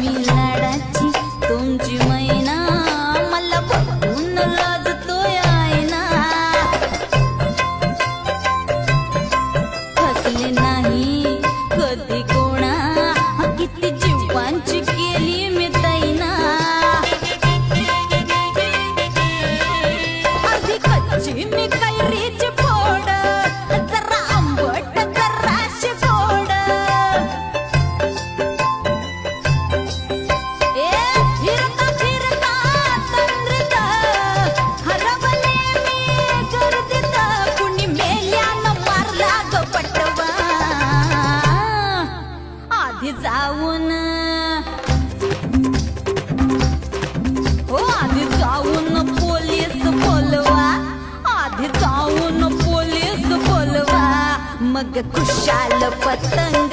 मी लाडाची तुमची मैना मला बघून लाजतोय आईना हसले नाही कधी कोणा किती जीवांची केली मी तैना अर्धी कच्ची मी कैरीची फोड जरा आंबट जराशी गोड फिरता फिरता तंद्रीत हरवले मी गर्दीत कुणी मेल्यानं मारला ग पटवा आधी जाऊन आधी जाऊन पोलीस बोलवा आधी जाऊन पोलीस बोलवा मग खुशाल पतंग